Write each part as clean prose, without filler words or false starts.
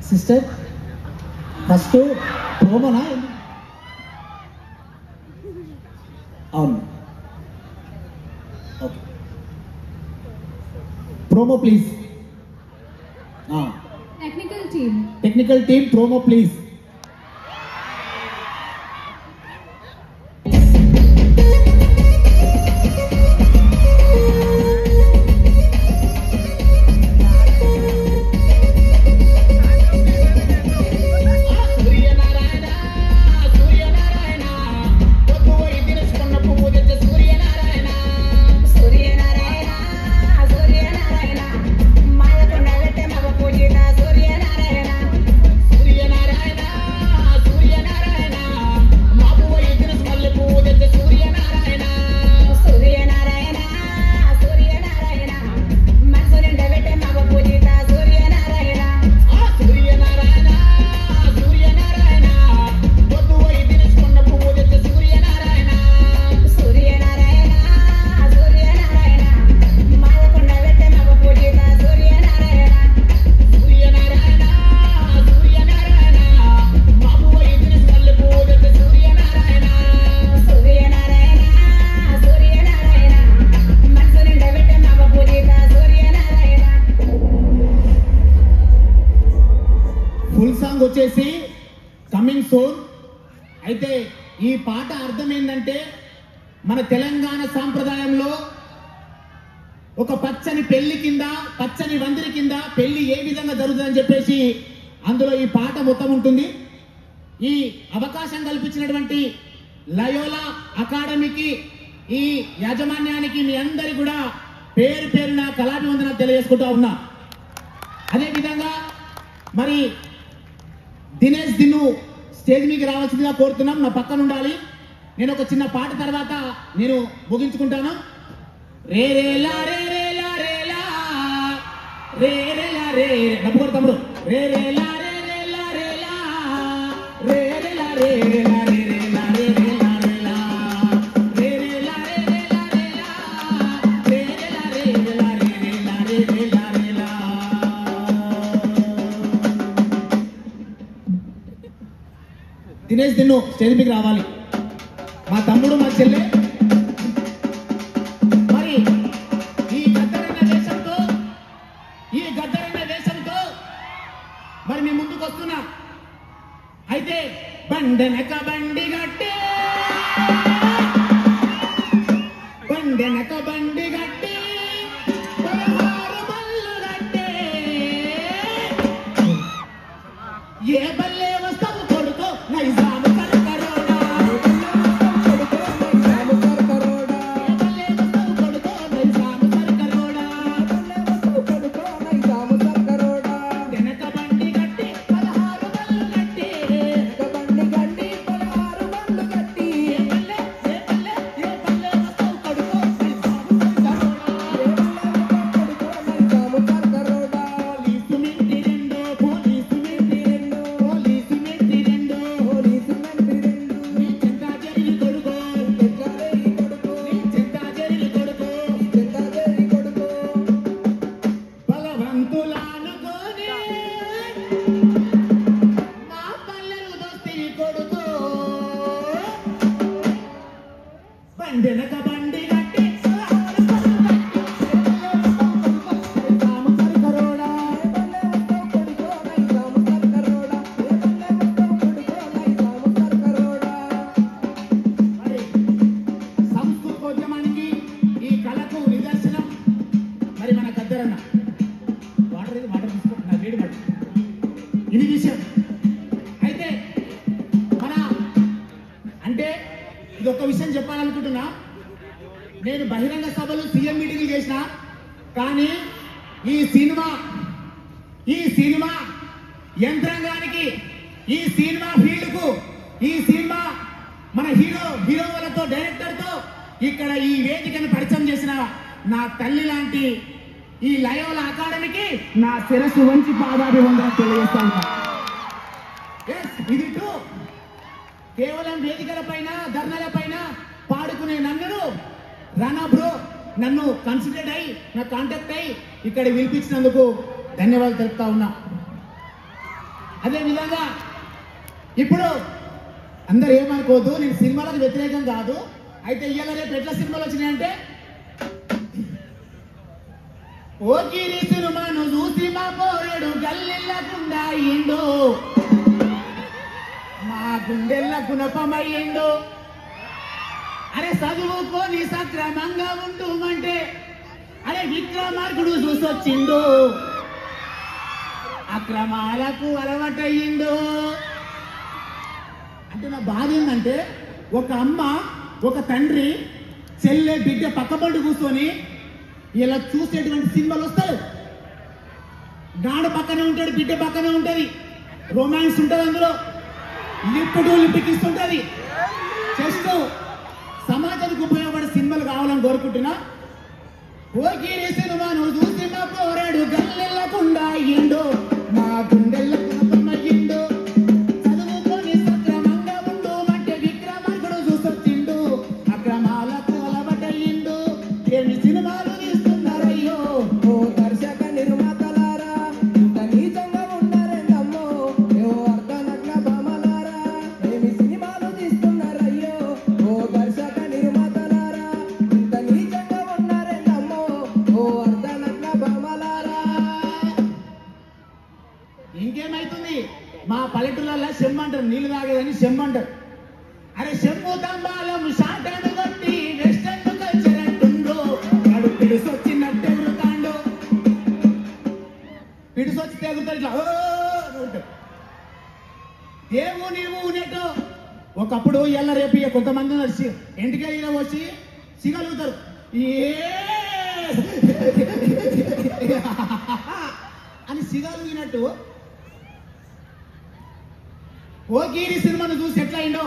Sister first ప్రోమోనా? అవును, okay. Promo please. Technical team promo please. Full song వచ్చేసి coming soon. అయితే ఈ పాట అర్థం ఏంటంటే, మన తెలంగాణ సాంప్రదాయంలో ఒక పచ్చని పెళ్లి కింద, పచ్చని వందిరి కింద పెళ్లి ఏ విధంగా జరుగుతుందని చెప్పేసి అందులో ఈ పాట మొత్తం ఉంటుంది. ఈ అవకాశం కల్పించినటువంటి లయోలా అకాడమీకి, ఈ యాజమాన్యానికి, మీ అందరి కూడా పేరు పేరున కళాభివందన తెలియజేసుకుంటా ఉన్నా. అదేవిధంగా మరి దినేష్ దిన్ను స్టేజ్ మీకు రావాల్సిందిగా కోరుతున్నాం. నా పక్కన ఉండాలి. నేను ఒక చిన్న పాట తర్వాత నేను ముగించుకుంటాను. రే రేలా రే రేలా రేలా రే రేలా రే డబ్బు కొడు తమ్ముడు. రే రేలా రే రేలా రేలా రే రేలా రే రేలా రే రేలా రే రేలా రేలా రే రేలా రే రేలా రేలా రే రేలా రే రేలా రే రేలా రే రేలా రేలా. దినేష్ దిన్ను స్టేజ్ మీకు రావాలి. మా తమ్ముడు, మా చెల్లె. మరి ఈ గద్దరైన వేషంతో మరి మీ ముందుకు వస్తున్నా. అయితే బండెనక బండి గట్టి, బండెనక బండి గట్టి, 16 బళ్ళు గట్టి, ఏ బల్లే వస్తావు కొడుకో నైజాము కరకరోడా, వెనక బండి గట్టి 16 బళ్ళు గట్టి, ఏ బల్లే వస్తావు కొడుకో నైజాము కరకరోడా. పోలీసు మింటి రెండో, పోలీసు మింటి రెండో, పోలీసు మింటి రెండో, నీ చెంతా జరిగి కొడుకో, నీ చెంతా జరిగి కొడుకో, బలవంతులానుకోని నా పల్లెలు దోస్తిని కొడుకో, బండెనక బండి గట్టి 16 బళ్ళు గట్టి, నైజాము కరకరోడా. మరి సంస్కృతోద్యమానికి, ఈ కళకు నిదర్శనం మరి మన గద్దరన్న. వాటర్ తీసుకుంటున్నా, వేడి వాటర్. ఇది విషయం. అయితే మన అంటే ఇది ఒక విషయం చెప్పాలనుకుంటున్నా. నేను బహిరంగ సభలు, సీఎం మీటింగ్లు చేసిన, కానీ ఈ సినిమా యంత్రాంగానికి, ఈ సినిమా ఫీల్డ్కు, ఈ సినిమా మన హీరోలతో, డైరెక్టర్తో ఇక్కడ ఈ వేదికను పరిచయం చేసిన నా తల్లి లాంటి ఈ లయోలా అకాడమీకి నా శిరస్సు వంచి పాదాభివందనం తెలియజేస్తాను. ఇది ట్రూ. కేవలం వేదికల పైన, ధర్నాల పైన పాడుకునే నన్ను రానా బ్రో నన్ను కన్సిడర్ అయ్యి, నా కాంటాక్ట్ అయ్యి ఇక్కడ పిలిపించినందుకు ధన్యవాదాలు తెలుపుతా ఉన్నా. అదే విధంగా ఇప్పుడు అందరు ఏమనుకోవద్దు, నేను సినిమాలకు వ్యతిరేకం కాదు. అయితే ఇవాళ రేపు ఎట్లా సినిమాలు వచ్చినాయంటే, ఓకిరి సినిమాను చూసి మా పోరడు గల్లెళ్ళకుండా అయ్యిండు, మా గుండెళ్ళ గుణపమయ్యిండు. అరే చదువుకొని సక్రమంగా ఉంటుమంటే అరే విక్రమార్కుడు చూసొచ్చిండు, అక్రమాలకు అలవాటయ్యిండు. అంటే నా బాధ ఏంటంటే, ఒక అమ్మ ఒక తండ్రి చెల్లె బిడ్డ పక్కపండు కూర్చొని ఇలా చూసేటువంటి సినిమాలు వస్తాయి. గాడు పక్కనే ఉంటాడు, బిడ్డ పక్కనే ఉంటుంది, రొమాన్స్ ఉంటుంది, అందులో లిప్పుడు లిపికిస్తుంటది. జస్ట్ సమాజానికి ఉపయోగపడే సినిమాలు కావాలని కోరుకుంటున్నా. ఓకిరి సినిమాను చూసి మా పోరాడు గల్లెళ్ళకుండా అయ్యిండు, మా గుండెళ్ళ గుణపమయ్యిండు. చదువుకొని సక్రమంగా ఉండు అంటే విక్రమార్కుడు చూసొచ్చిండు, అక్రమాలకు అలవాటయ్యిండు. ఏమి సినిమాలు తీస్తున్నారయ్యో ఓ దర్శక నిర్మాతలారా, ఇంత నీచంగా ఉన్నారేంటమ్మో ఓ అర్ధనగ్న భామలారా. ఏమి సినిమాలు తీస్తున్నారయ్యో ఓ దర్శక నిర్మాతలారా, ఇంత నీచంగా ఉన్నారేంటమ్మో ఓ అర్ధనగ్న భామలారా. ఇంకేమైతుంది, మా పల్లెటూళ్ళల్లో చెమ్మంటారు, నీళ్లు తాగేదని చెమ్మంటారు. అరే చెమ్ము తంబాలం షాటను కొట్టి వెస్టర్న్ కల్చర్ అంటుండ్రు, వాడు పిడిసొచ్చినట్టు ఎగురుతాండు, పిడిసొచ్చి తెగుతాడు ఇట్లా ఉంటాడు. దేవుని ఊనేటో ఒకప్పుడు ఎల్ల రేపు కొంతమంది నడిచి ఎంటికెళ్ళిన వచ్చి సిగలుగుతారు, అని సిగలుగినట్టు ఓకిరి సినిమాను చూసి ఎట్లా అయిందో,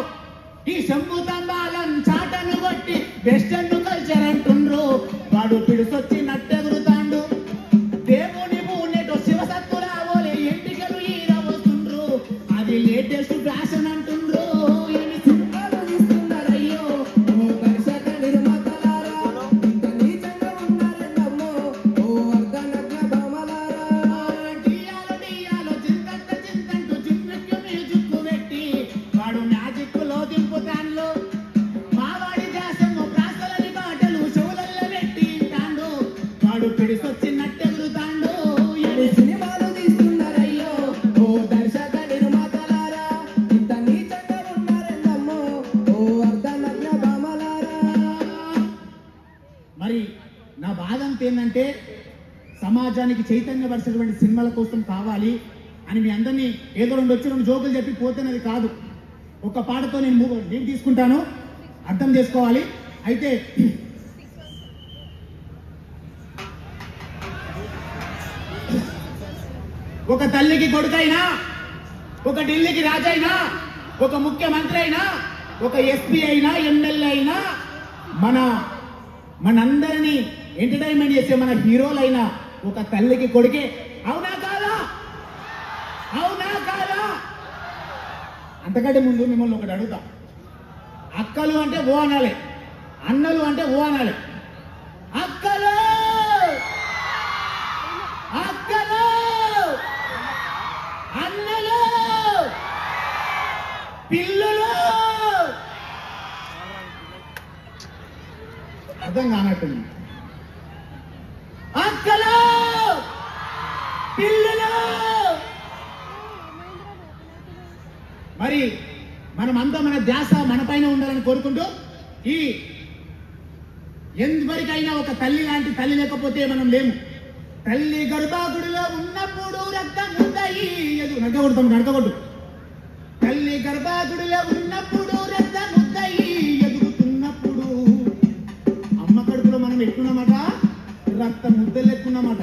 ఈ శంభు తంబాలం చాటను కొట్టి వెస్టర్న్ కల్చర్ అంటుండ్రు, వాడు పిడిసొచ్చి నట్టెగురుతాండు. దేవుని పూనేటో శివసత్తులా ఓలే ఎంటికలు ఈర వస్తుండ్రు, అది లేటెస్ట్ ఫ్యాషన్ అంటుండ్రు. ఏమి సినిమాలు తీస్తున్నారయ్యో ఓ దర్శక నిర్మాతలారా, ఇంత నీచంగా ఉన్నారేంటమ్మో ఓ అర్ధనగ్న భామలారా. డియాలో డియాలో చింతంట చింతంటూ జిమ్మిక్కు మ్యూజిక్కు పెట్టి వాడు మ్యాజిక్లో దింపుతాండ్లు, మావాడి దేశము ప్రాసలని బాటలు చెవులల్లో పెట్టి తాండు, వాడు పిడిసొచ్చి నట్టెగురుతాండు. ఏమి సినిమాలు తీస్తున్నారయ్యో ఓ దర్శక నిర్మాతలారా, ఇంత నీచంగా ఉన్నారేంటమ్మో ఓ అర్ధనగ్న భామలారా. మరి నా బాధ అంత ఏంటంటే, సమాజానికి చైతన్యపరిచేటువంటి సినిమాల కోసం కావాలి అని మీ అందరినీ ఏదో రెండు జోకులు చెప్పి పోతున్నది కాదు. ఒక పాటతో నేను లీవ్ తీసుకుంటాను, అర్థం చేసుకోవాలి. అయితే ఒక తల్లికి కొడుకైనా, ఒక ఢిల్లీకి రాజైనా, ఒక ముఖ్యమంత్రి అయినా, ఒక ఎస్పీ అయినా, ఎమ్మెల్యే అయినా, మనందరినీ ఎంటర్టైన్మెంట్ చేసే మన హీరోలైనా ఒక తల్లికి కొడుకే. అవునా కాదా? అవునా కాదా? అంతకంటే ముందు మిమ్మల్ని ఒకటి అడుగుతా. అక్కలు అంటే ఓ అనాలి, అన్నలు అంటే ఓ అనాలి. అక్కలు అక్కలు అన్నలు పిల్లలు అర్థం కానట్టుంది. అక్కలు పిల్లలు మరి మనమంతా మన ధ్యాస మన పైన ఉండాలని కోరుకుంటూ, ఈ ఎంతవరకైనా ఒక తల్లి లాంటి తల్లి లేకపోతే మనం లేము. తల్లి గర్భాగుడిలో ఉన్నప్పుడు రక్తం ఉందయి నడకగొడతాం, నడకగొట్టు. తల్లి గర్భాగుడిలో ఉన్నప్పుడు రక్తం ఉందయి ఎదుగుతున్నప్పుడు అమ్మ కడుపులో మనం ఎక్కున్నమాట, రక్త ముద్దలు ఎక్కున్నమాట.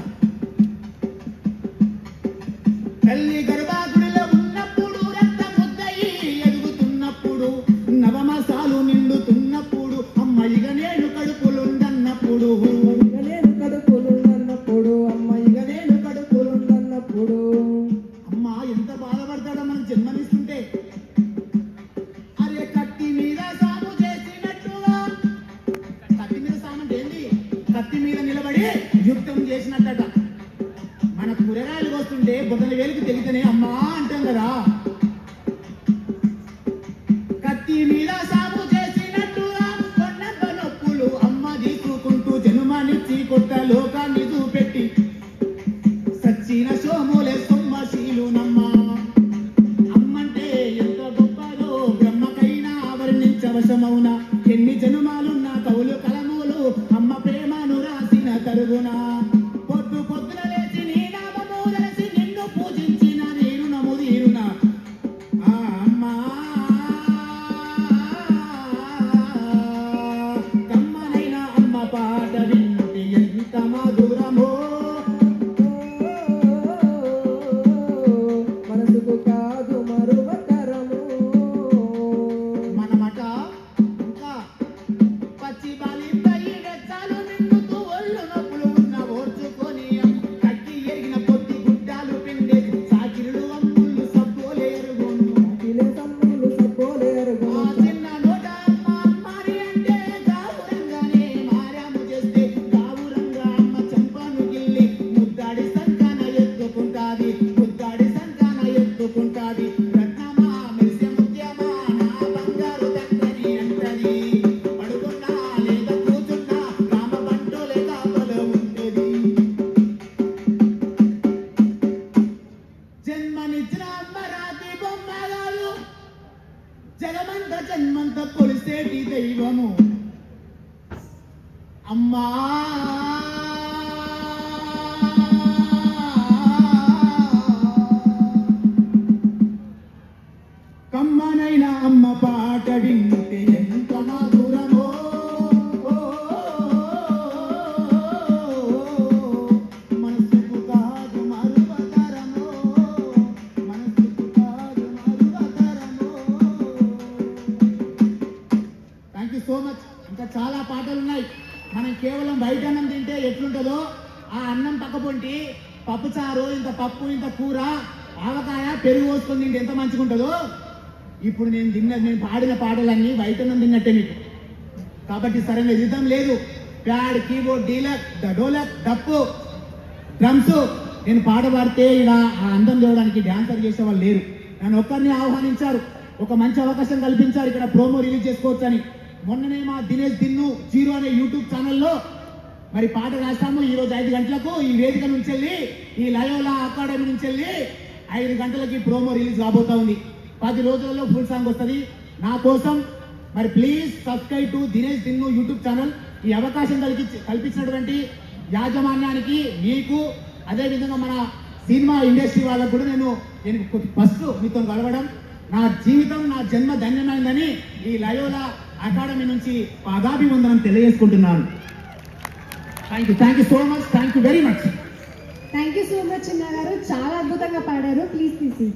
తల్లి గర్భాగుడిలో ఉన్నప్పుడు రక్త ముద్దయి ఎదుగుతున్నప్పుడు, నవమాసాలు నిండుతున్నప్పుడు, అమ్మాయిగా నేను కడుపులుందన్నప్పుడు, నేను కడుపులున్నప్పుడు, అమ్మాయిగా నేను కడుపులున్నప్పుడు, అమ్మ ఎంత బాధపడతాడో మనం జన్మనిస్తుంటే. అరే కత్తి మీద సాము చేసినట్టుగా, కత్తి మీద సాము అంటే ఏంది? కత్తి మీద నిలబడి యుద్ధం చేసినట్టట. మన కూరగాయలు వస్తుంటే బొట్టల వేలికి తెలితేనే అమ్మా అంటాం కదా. ఎరుగునా పొద్దు పొద్దున లేచి నీ నామము తెలిసి నిన్ను పూజించిన నేను నముదీరునా అమ్మా కమ్మనైన అమ్మ పాట వింటే ఎంత మధురమో మనసుకు కాదు మరువతరము మనమట ఇంకా పచ్చి బాలింతయి వెచ్చాలు నిండుతూ ఒళ్ళు నొప్పులు ఉన్న ఓర్చుకొని కట్టి ఎరిగిన పొత్తి గుడ్డాలు పిండే సాకిరుడు అమ్ముళ్ళు సబ్బోలేరుగును అఖిలే సమ్ములు సబ్బోలేరుగు ఆ చిన్న నోట అమ్మ అమ్మారి అంటే గావురంగానే మారాము చేస్తే గావురంగా అమ్మ చంపను గిల్లి ముద్దాడి సంకాన ఎత్తుకుంటాది రత్నమా మెరిసే ముత్యమా నా బంగారు తండ్రి అంటది పడుకున్నా లేదా కూర్చున్నా రామ బంటోలే కాపలో ఉండేది జన్మనిచ్చిన అమ్మ రాతి బొమ్మగారు జగమంత జన్మంత కొలిసేటి దైవము అమ్మా కమ్మనైన అమ్మ పాట వింటే ఎంత మధురమో మనసుకు కాదు మరువతరమో థ్యాంక్ యూ సో మచ్. ఇంకా చాలా పాటలు ఉన్నాయి. మనం కేవలం బయట అన్నం తింటే ఎట్లుంటుందో ఆ అన్నం పక్కపొంటి పప్పుచారు ఇంత పప్పు ఇంత కూర ఆవకాయ పెరుగు పోసుకొని తింటే ఎంత మంచిగా ఉంటుందో ఇప్పుడు నేను పాడిన పాటలన్నీ బయట అన్నం తిన్నట్టే మీకు. కాబట్టి సరైన రిథం లేదు. ప్యాడ్ కీబోర్డ్ డోలక్ డప్పు డ్రమ్స్ నేను పాట పాడితే ఇలా ఆ అందం చూడడానికి డాన్సర్ చేసే వాళ్ళు లేరు. నన్ను ఒక్కరిని ఆహ్వానించారు, ఒక మంచి అవకాశం కల్పించారు ఇక్కడ ప్రోమో రిలీజ్ చేసుకోవచ్చు అని. మొన్ననే మా దినేష్ దిన్ను 0 అనే యూట్యూబ్ ఛానల్లో మరి పాట రాస్తాము. ఈ రోజు 5 గంటలకు ఈ వేదిక నుంచి వెళ్ళి ఈ లయోలా అకాడమీ నుంచి వెళ్ళి 5 గంటలకి ప్రోమో రిలీజ్ రాబోతా ఉంది. 10 రోజులలో ఫుల్ సాంగ్ వస్తుంది. నా కోసం మరి please subscribe to Dinesh Dinnu YouTube channel. ఈ అవకాశం కల్పించినటువంటి యాజమాన్యానికి మీకు అదేవిధంగా మన సినిమా ఇండస్ట్రీ వాళ్ళకు కూడా నేను ఫస్ట్ మీతో కలవడం నా జీవితం నా జన్మ ధన్యమైందని ఈ లయోలా అకాడమీ నుంచి పాదాభివందనం తెలియజేసుకుంటున్నాను. Thank you so much. Thank you very much. Thank you so much చిన్న గారు, చాలా అద్భుతంగా పాడారు. ప్లీజ్ తీసి